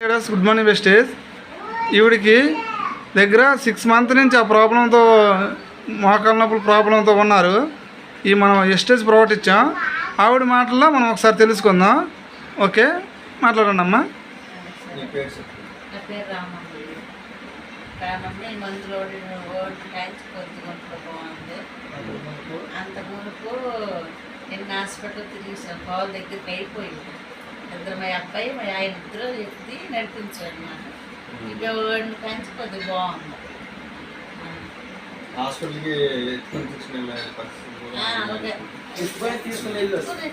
Good morning wastage. ఈవిడికి దగ్గర 6 months నుంచి ఆ ప్రాబ్లంతో మోకాళ్ళ నొప్పుల ప్రాబ్లంతో ఉన్నారు. ఈ మనం ఎస్టేజ్ ప్రోడక్ట్ ఇచ్చాం. ఆవిడ మాటల్లో మనం ఒకసారి తెలుసుకుందాం. ఓకే, మాట్లాడండి అమ్మా. అంతకుముందుకు నిన్న హాస్పిటల్ తిరిగిసాను. పాలు దగ్గరికి అయిపోయింది. ఇద్దరు మా అబ్బాయి మా ఆయన ఇద్దరు ఎత్తి నడిపించాడు. నాకు ఇక వాడిని పెంచి కొద్దిగా బాగుంది.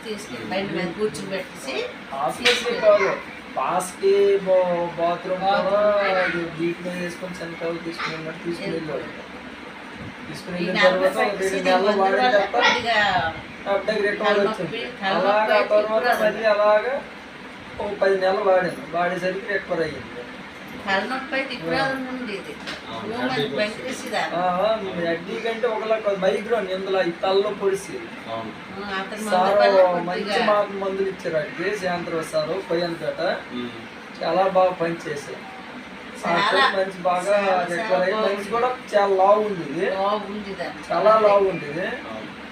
తీసుకెళ్ళి బయట మీద కూర్చోబెట్టేసి పాస్కి బాత్రూమ్ జీప్ మీద వేసుకొని సెంటర్ తీసుకుని వెళ్ళిన తర్వాత 2 నెలలు వాడిన తర్వాత అబ్బాయికి రికవరీ వచ్చింది. అలాగా తర్వాత మళ్ళీ అలాగా 10 నెలలు వాడేసరికి రికవర్ అయ్యింది. అడ్డీ కంటే ఒకలా మైగ్రేన్ ఇందులో ఈ తలలో పొడిసి సారు మంచి మాకు మందులు ఇచ్చారు. అడిగి సాయంత్రం సారు పోయేంతట చాలా బాగా పనిచేశారు. మంచి బాగా రికవర్ అయ్యి మనిషి కూడా చాలా లావు ఉండేది, చాలా లావు ఉండేది.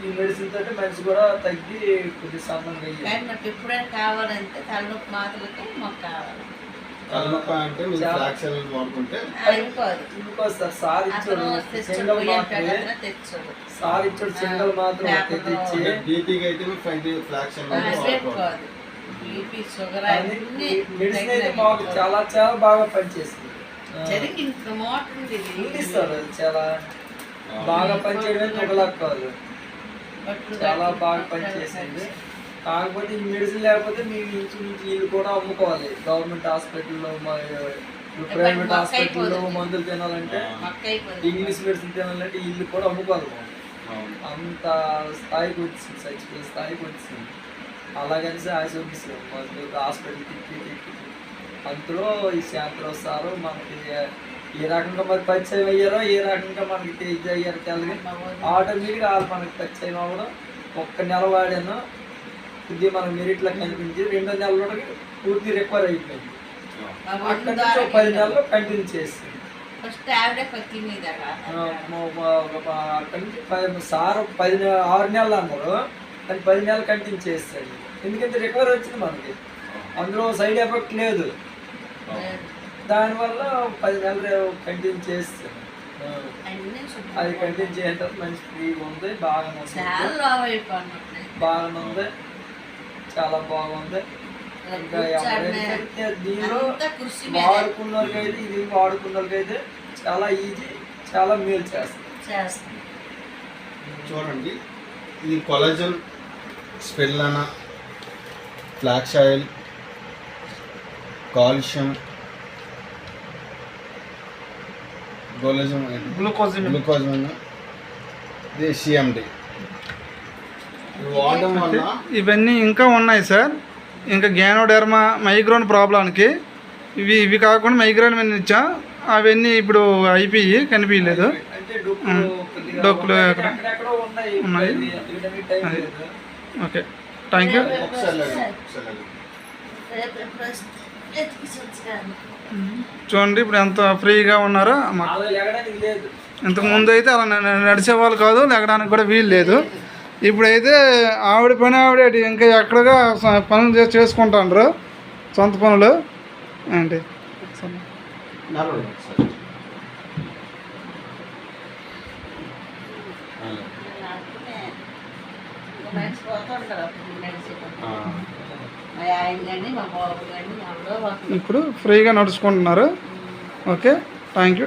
ఈ మెడిసిన్ తోటి మనిషి కూడా తగ్గి కొద్ది సన్నంగా అయ్యింది. నాకు ఎప్పుడైనా కావాలంటే తలనొప్పి మాత్రలకి మాకు కావాలి. సార్ ఇచ్చాడు సింగల్ మాత్రం మెడిసిన్ అయితే మాకు చాలా చాలా బాగా పనిచేస్తుంది. చాలా బాగా పనిచేయడం ఒకలా కాదు, చాలా బాగా పనిచేసింది. కాకపోతే ఈ మెడిసిన్ లేకపోతే మేము ఇంచుమించు వీళ్ళు కూడా అమ్ముకోవాలి. గవర్నమెంట్ హాస్పిటల్లో ప్రైవేట్ హాస్పిటల్లో మందులు తినాలంటే ఇంగ్లీష్ మెడిసిన్ తినాలంటే వీళ్ళు కూడా అమ్ముకోవాలి. అంత స్థాయికి వచ్చింది, చచ్చిపోయే స్థాయికి వచ్చింది. అలాగనేసి ఆశిస్తాం మందు హాస్పిటల్ తిప్పి అందులో ఈ శాంతిరావు సారు మనకి ఏ రకంగా మరి పరిచయం అయ్యారో ఏ రకంగా మనకి ఇది అయ్యారో తెలియదు. ఆటోమేటిక్గా వాళ్ళు మనకి పరిచయం అవ్వడం 1 నెల వాడాను. ఇది మనకు మెరిట్లో కనిపించి 2వ నెలలోకి పూర్తి రికవర్ అయిపోయింది. అక్కడి నుంచి 10 నెలలు కంటిన్యూ చేస్తుంది. అక్కడి నుంచి సార్ 6 నెలలు అన్నారు, కానీ 10 నెలలు కంటిన్యూ చేస్తాడు. ఎందుకంటే రికవర్ వచ్చింది మనకి, అందులో సైడ్ ఎఫెక్ట్ లేదు. దానివల్ల 10 నెలలు కంటిన్యూ చేస్తాను. అది కంటిన్యూ చేయడం మంచి ఫ్రీగా ఉంది, బాగానే ఉంది, చాలా బాగుంది. ఇంకా ఎవరైతే దీనిలో వాడుకున్నోళ్ళకైతే ఇది వాడుకున్నోళ్ళకైతే చాలా ఈజీ, చాలా మేలు చేస్తుంది. చూడండి, ఇది కొలాజన్, స్పెల్లానా, ఫ్లాక్స్ ఆయిల్, కాల్షియం, గ్లూకోజ్, ఇది సిఎండి. ఇవన్నీ ఇంకా ఉన్నాయి సార్. ఇంకా గ్యానోడెర్మా మైగ్రేన్ ప్రాబ్లంకి ఇవి కాకుండా మైగ్రేన్ మీద ఇచ్చా. అవన్నీ ఇప్పుడు అయిపోయి కనిపించలేదు. డొక్కులు ఎక్కడ ఉన్నాయి. Okay, thank you. చూడండి ఇప్పుడు ఎంత ఫ్రీగా ఉన్నారో. ఇంతకుముందు అయితే అలా నడిచేవాళ్ళు కాదు, లేకడానికి కూడా వీలు లేదు. ఇప్పుడైతే ఆవిడ పని ఆవిడ ఇంకా ఎక్కడగా పనులు చేసుకుంటాండ్రు, సొంత పనులు ఏంటి. ఇప్పుడు ఫ్రీగా నడుచుకుంటున్నారు. Okay, thank you.